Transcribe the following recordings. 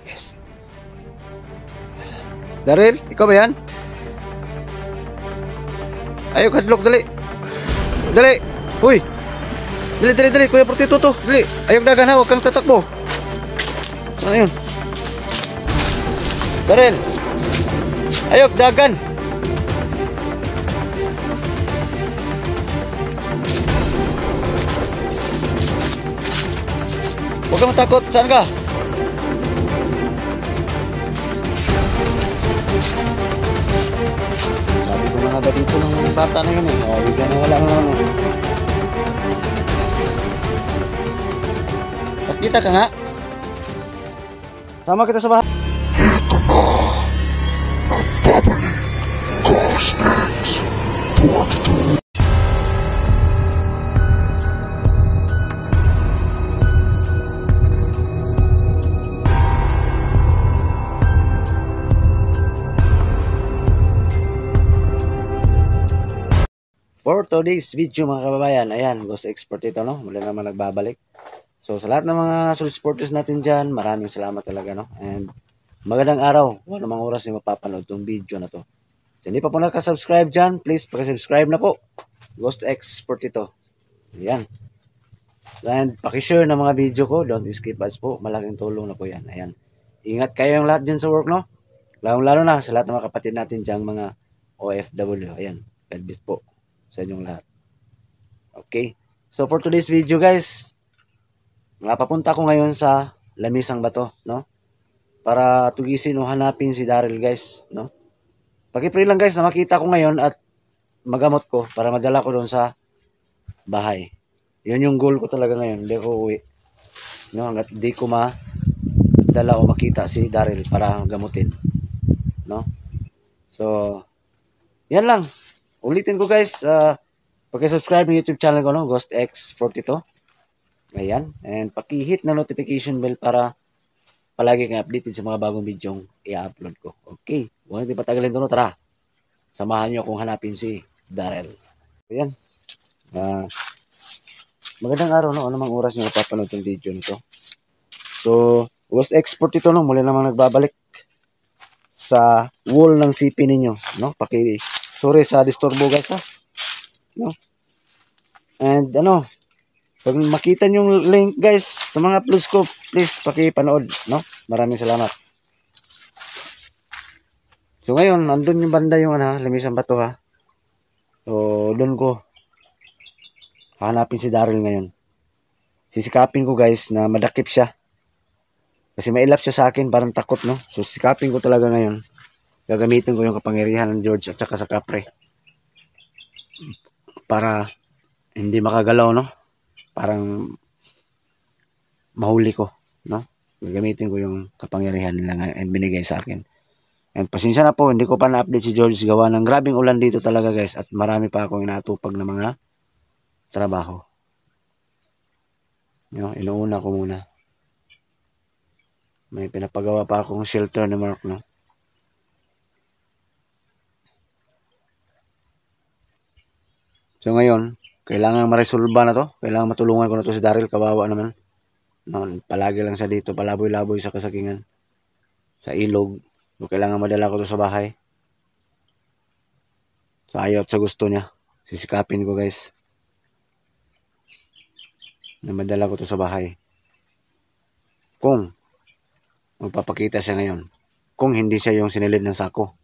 Yes. Daryl, ikaw ba yan? Ayaw, kadlok, dali. Dali. Uy. Dali. Kuya Portito to. Dali. Ayaw dagan ha. Huwag kang tatakbo. Saan yun? Daryl. Ayaw dagan. Huwag kang matakot. Saan ka? Sabi ko na nga ba dito ng bata na yun eh. Bigyan na wala naman. Pakita ka nga. Sama kita sa bahay. Ito na. Nagbabalik. Cause X 22. For today's video mga kababayan, ayan, Ghost X Portito, no? Muli naman nagbabalik. So sa lahat ng mga solid supporters natin dyan, maraming salamat talaga, no? And magandang araw, wala namang oras na mapapanood itong video na to. So hindi pa po nakasubscribe dyan, please pakisubscribe na po. Ghost X Portito. Ayan. And pakishare ng mga video ko, don't skip ads po, malaking tulong na po yan. Ayan. Ingat kayo yung lahat dyan sa work, no? Lalo na sa lahat ng mga kapatid natin dyan, mga OFW. Ayan, God bless po sa inyong lahat. Okay. So for today's video guys, papunta ko ngayon sa Lamisang Bato, no? Para tugisin o hanapin si Daryl guys, no? Paki-pray lang guys na makita ko ngayon at magamot ko para madala ko doon sa bahay. Yun yung goal ko talaga ngayon, hindi ko uwi. No, hanggat di ko madala o makita si Daryl para gamutin. No? So, yan lang. Ulitin ko guys, paki-subscribe ng YouTube channel ko, no? Ghost X 42. Ayan. And paki-hit na notification bell para palagi kang updated sa mga bagong video i-upload ko. Okay. Huwag natin patagalin ito, no? Tara. Samahan nyo akong hanapin si Daryl. Ayan. Magandang araw, no? Anumang oras nyo napapanood yung video nito. So, Ghost X 42, no? Muli namang nagbabalik sa wall ng CP ninyo, no? Sorry sa disturbo guys ha. No? And pag makita nyo yung link guys sa mga uploads ko, please paki-panood, no? Maraming salamat. So ngayon, nandun yung banda yung Lamisang Bato ha. So doon ko hanapin si Daryl ngayon. Sisikapin ko guys na madakip siya. Kasi mailap siya sa akin, parang takot, no? So sisikapin ko talaga ngayon. Gagamitin ko yung kapangyarihan ng George at saka sa Kapre. Para hindi makagalaw, no? Parang mahuli ko, no? Gagamitin ko yung kapangyarihan nila and binigay sa akin. And pasensya na po, hindi ko pa na-update si George gawa ng grabing ulan dito talaga guys at marami pa akong inatupag na mga trabaho. No, inuuna ko muna. May pinapagawa pa akong shelter ni Mark, no? So ngayon, kailangan ma-resolve na to. Kailangan matulungan ko na to si Daryl. Kawawa naman. No, palagi lang siya dito. Palaboy-laboy sa kasakingan. Sa ilog. So, kailangan madala ko to sa bahay. So ayaw at sa gusto niya. Sisikapin ko guys. Na madala ko to sa bahay. Kung magpapakita siya ngayon. Kung hindi siya yung sinilid ng sako.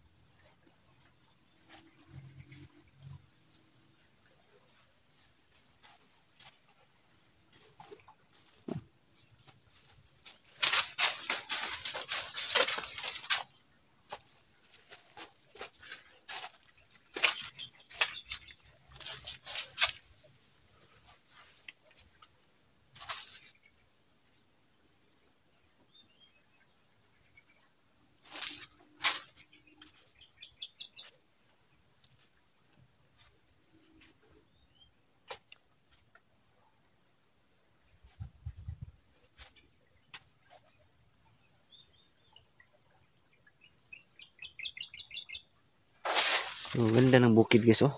Ang ganda ng bukid guys, oh.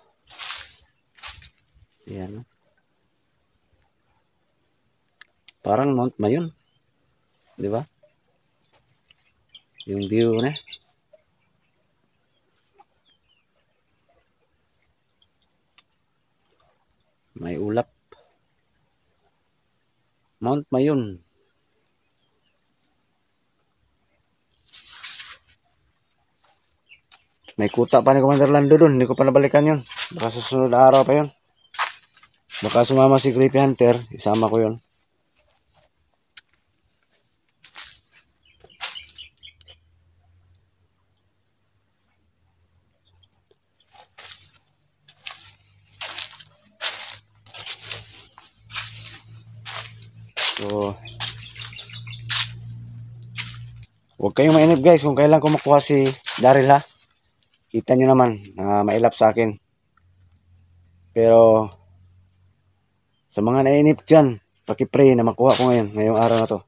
Ayan. Parang Mount Mayon. Di ba? Yung view na. May ulap. Mount Mayon. May kuta pa ni Commander Lando dun. Hindi ko pa nabalikan yun. Baka susunod na araw pa yun. Baka sumama si Creepy Hunter. Isama ko yun. So, huwag kayong mainip guys kung kailan ko makuha si Daryl ha. Kita nyo naman na mailap sa akin. Pero sa mga nainip dyan, pakipray na makuha ko ngayong araw na to.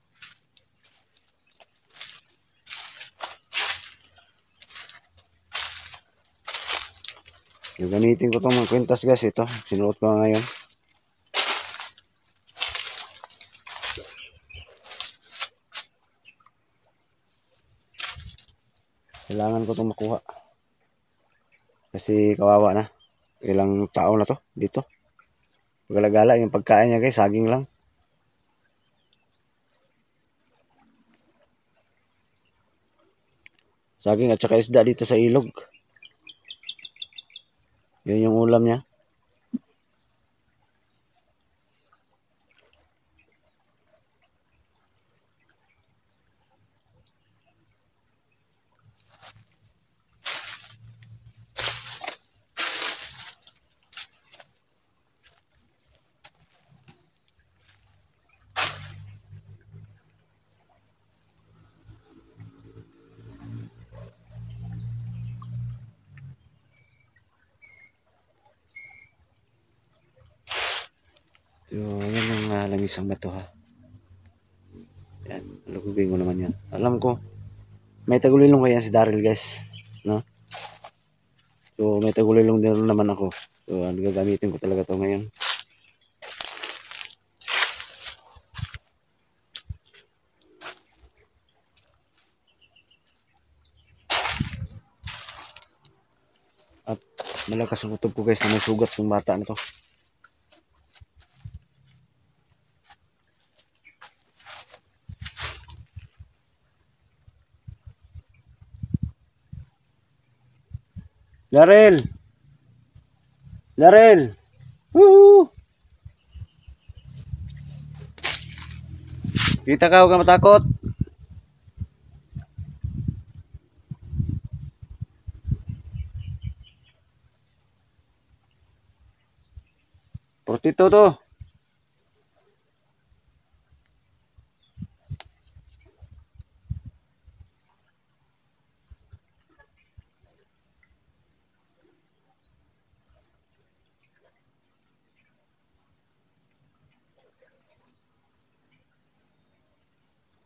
Yung gamitin ko itong mga kwintas guys, ito. Sinuot ko ngayon. Kailangan ko itong makuha. Kasi kawawa na. Ilang tao na to dito. Pagala-gala yung pagkain niya guys, saging lang. Saging at saka isda dito sa ilog. Yun yung ulam niya. So, yan yung lamisang bato ha. Yan, lugubin ko naman yan. Alam ko, may tagulilong kaya si Daryl guys. No? So, may tagulilong din naman ako. So, gagamitin ko talaga to ngayon. At malakas ang kutob ko guys na may sugat yung bata na to. Daryl! Daryl! Woohoo! Kita ka, huwag ka matakot. Portito to.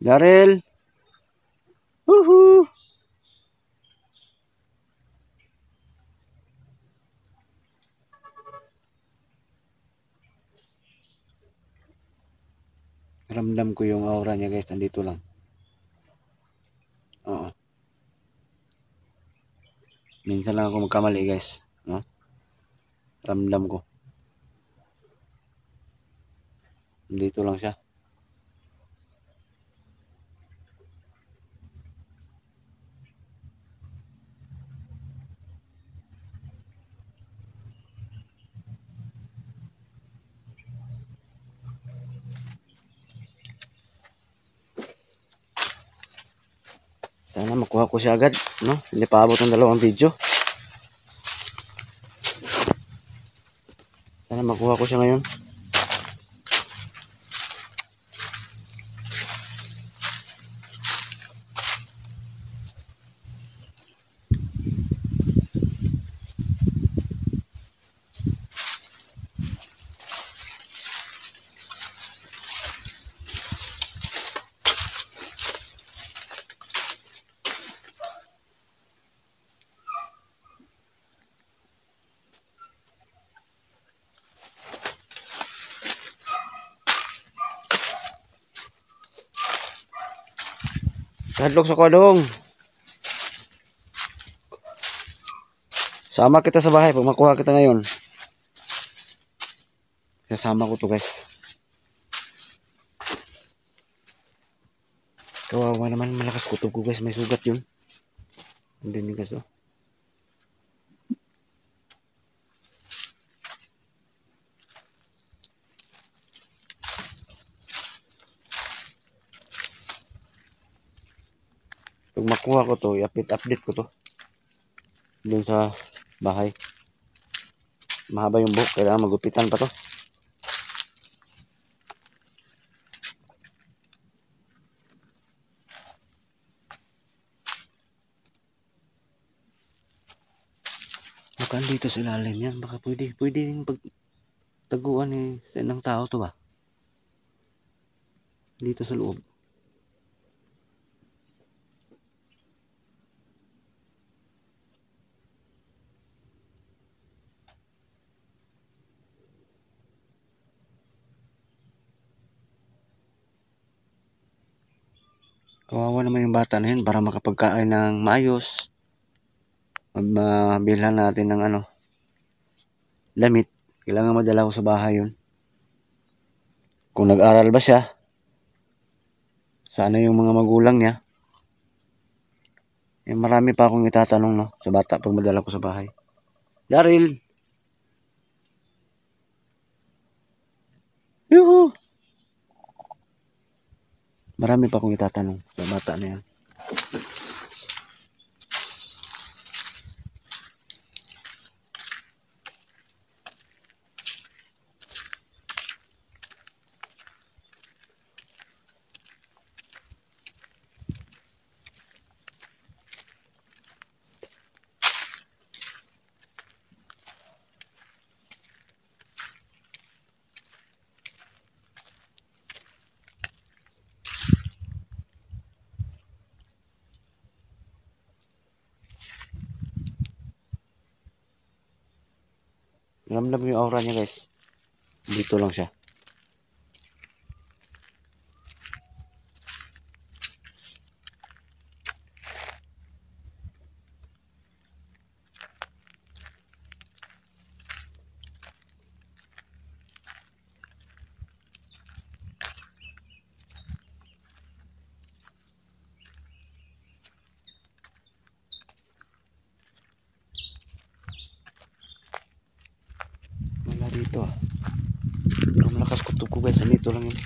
Daryl! Woohoo! Ramdam ko yung aura niya guys, nandito lang. Oo. Minsan lang ako magkamali guys, no? Ramdam ko. Nandito lang siya. Sana makuha ko siya agad, no? Hindi pa abot ng 2 video. Sana makuha ko siya ngayon. Hadlok sa kwadong. Sama kita sa bahay pag makuha kita ngayon. Kasama ko to guys. Kawawa naman, malakas kutob ko guys. May sugat yun. Hindi ni guys oh. Pag makuha ko to, i-update ko to. Doon sa bahay. Mahaba yung buhok, kailangan magupitan pa to. Baka dito sa ilalim yan, baka pwede yung pagtaguan ng tao to ba? Dito sa loob. Kawawa naman yung bata na yun para makapagkain ng maayos. Mabilhan natin ng damit. Kailangan madala ko sa bahay yun. Kung nag-aral ba siya, sana yung mga magulang niya. Marami pa akong itatanong no, sa bata pag madala ko sa bahay. Daryl! Yuhu! Marami pa akong itatanong sa bata na yan. Ramdam yung aura niya guys. Dito lang siya. Wala dito ah. Ang malakas kutob ko guys. Dito lang yun.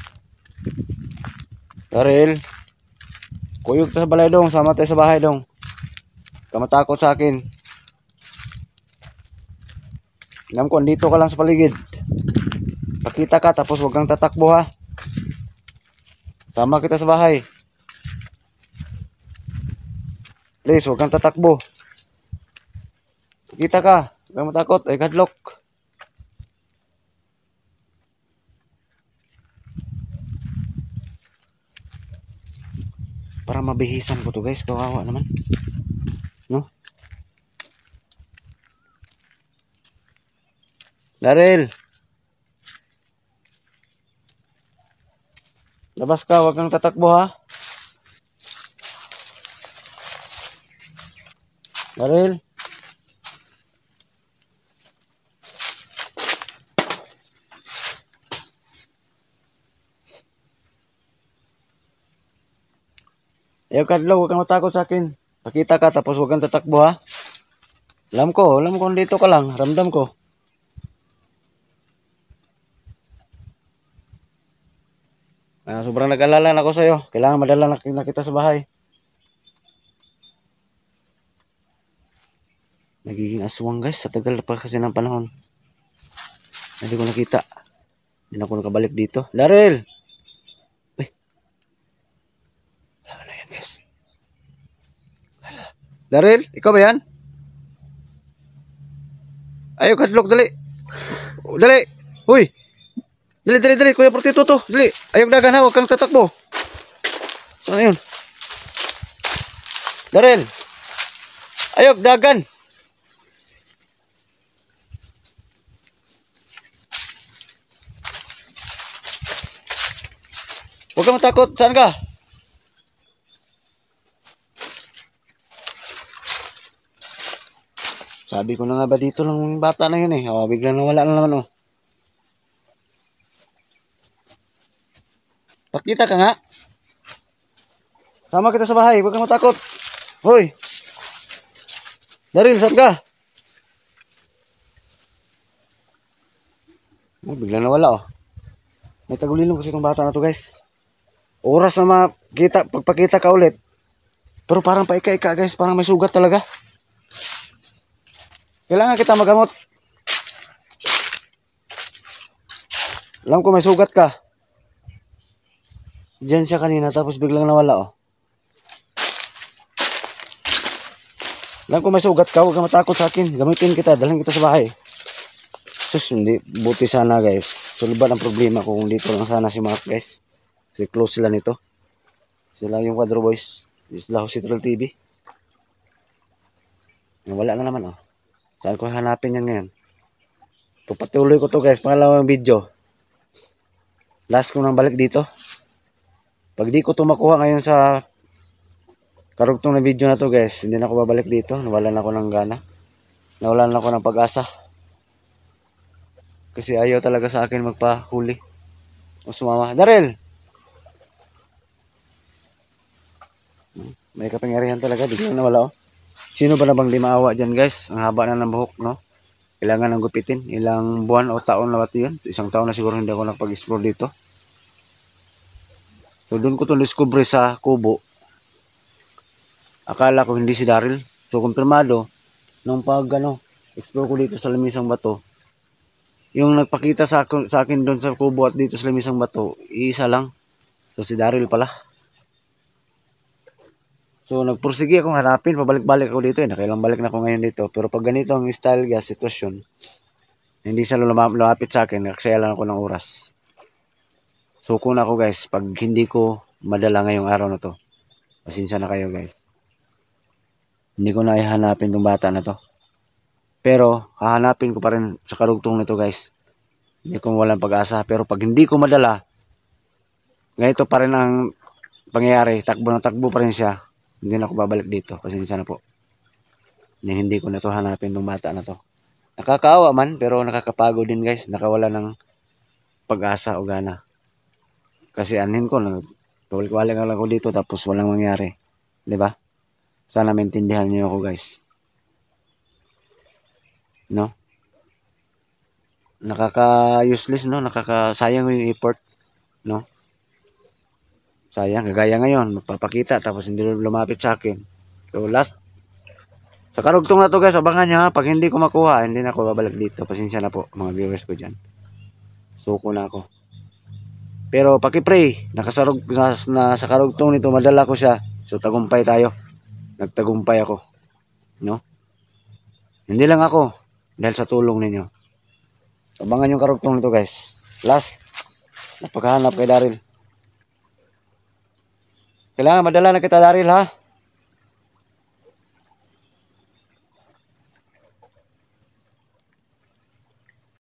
Daryl! Kuyog ta sa balay dong. Sama tayo sa bahay dong. Kamatakot sa akin. Alam ko, dito ka lang sa paligid. Pakita ka tapos huwag kang tatakbo ha. Sama kita sa bahay. Please, huwag kang tatakbo. Pakita ka. Huwag kang matakot. Ay, kadlok. Para mabihisan ko to guys. Kawawa naman. No? Daryl! Labas ka. Huwag kang tatakbo ha. Daryl! Ayaw kadlaw, huwag kang matakot sa akin. Pakita ka tapos huwag kang tatakbo ha. Alam ko dito ka lang. Ramdam ko. Sobrang nag-alala na ako sa'yo. Kailangan madala na kita sa bahay. Nagiging aswang guys. Sa tagal pa kasi ng panahon. Hindi ko nakita. Hindi na ako nakabalik dito. Daryl! Uy. Wala na yan guys. Daryl, ikaw ba yan? Ayaw kadlok, dali. Dali. Uy. Dali. Kuya Prostituto. Dali. Ayaw dagan ha. Huwag kang tatakbo. Saan yun? Daryl. Ayaw dagan. Huwag kang matakot. Saan ka? Sabi ko na nga ba dito lang yung bata na yun eh. O, biglang nawala na naman oh. Pakita ka nga. Sama kita sa bahay, huwag kang matakot. Hoy! Daryl, saan ka? Oh, biglang nawala oh. May tagulilong kasi itong bata na to guys. Oras na makita, pagpakita ka ulit. Pero parang paika-ika guys, parang may sugat talaga. Kailangan kita magamot. Alam ko may sugat ka. Diyan siya kanina tapos biglang nawala oh. Alam ko may sugat ka, huwag kang matakot sa akin. Gamitin kita, dalhin kita sa bahay. Sus, hindi. Buti sana guys. Sulban ang problema kung dito lang sana si Mark guys. Kasi close sila nito. Sila yung Quadro Boys. Sila Hospital TV. Wala na naman oh. Saan ko hanapin yan ngayon? Pupatuloy ko to guys. Pangalawang video. Last ko nang balik dito. Pag di ko to makuha ngayon sa karugtong na video na to guys, hindi na ako babalik dito. Nawalan ako ng gana. Nawalan ako ng pag-asa. Kasi ayaw talaga sa akin magpahuli. O sumama. Daryl! May kapangyarihan talaga. Biglang nawala oh. Sino ba na bang di maawa dyan guys? Ang haba na ng buhok no? Kailangan ng gupitin. Ilang buwan o taon na pati yun. Isang taon na siguro hindi ako nakapag-explore dito. So doon ko to discover sa kubo. Akala ko hindi si Daryl. So kumpirmado, nung pag explore ko dito sa Lamisang Bato, yung nagpakita sa akin doon sa kubo at dito sa Lamisang Bato, isa lang. So si Daryl pala. So nagpursige akong hanapin, pabalik-balik ako dito eh. Nakailang balik na ako ngayon dito. Pero pag ganito ang style gas sitwasyon, hindi sila lumapit sa akin, nagsaya lang ako ng oras. Suko na ako guys, pag hindi ko madala ngayong araw na to. Pasensya na kayo guys. Hindi ko na ihanapin tong bata na to. Pero hahanapin ko pa rin sa karugtong nito guys. Hindi ko walang pag-asa. Pero pag hindi ko madala, ganito pa rin ang pangyayari. Takbo na takbo pa rin siya. Hindi na ako babalik dito. Pasensya na po. Hindi ko na to hanapin tong bata na to. Nakakaawa man pero nakakapagod din guys. Nakawala ng pag-asa o gana. Kasi anin ko, balik-balik lang ako dito tapos walang mangyari. 'Di ba? Sana maintindihan niyo ako guys. No? Nakaka-useless no, nakakasayang yung effort, no? Sayang, kagaya ngayon, magpapakita tapos hindi lumapit sa akin. So last sa karugtong na to guys, abangan nyo ha. Pag hindi ko makuha, hindi na ako babalik dito. Pasensya na po mga viewers ko dyan. Suko na ako. Pero paki-pray, sa karugtong nito, madala ko siya. So tagumpay tayo. Nagtagumpay ako. No? Hindi lang ako. Dahil sa tulong ninyo. Abangan yung karugtong nito guys. Last. Napakahanap kay Daryl. Kailangan madala na kita Daryl ha.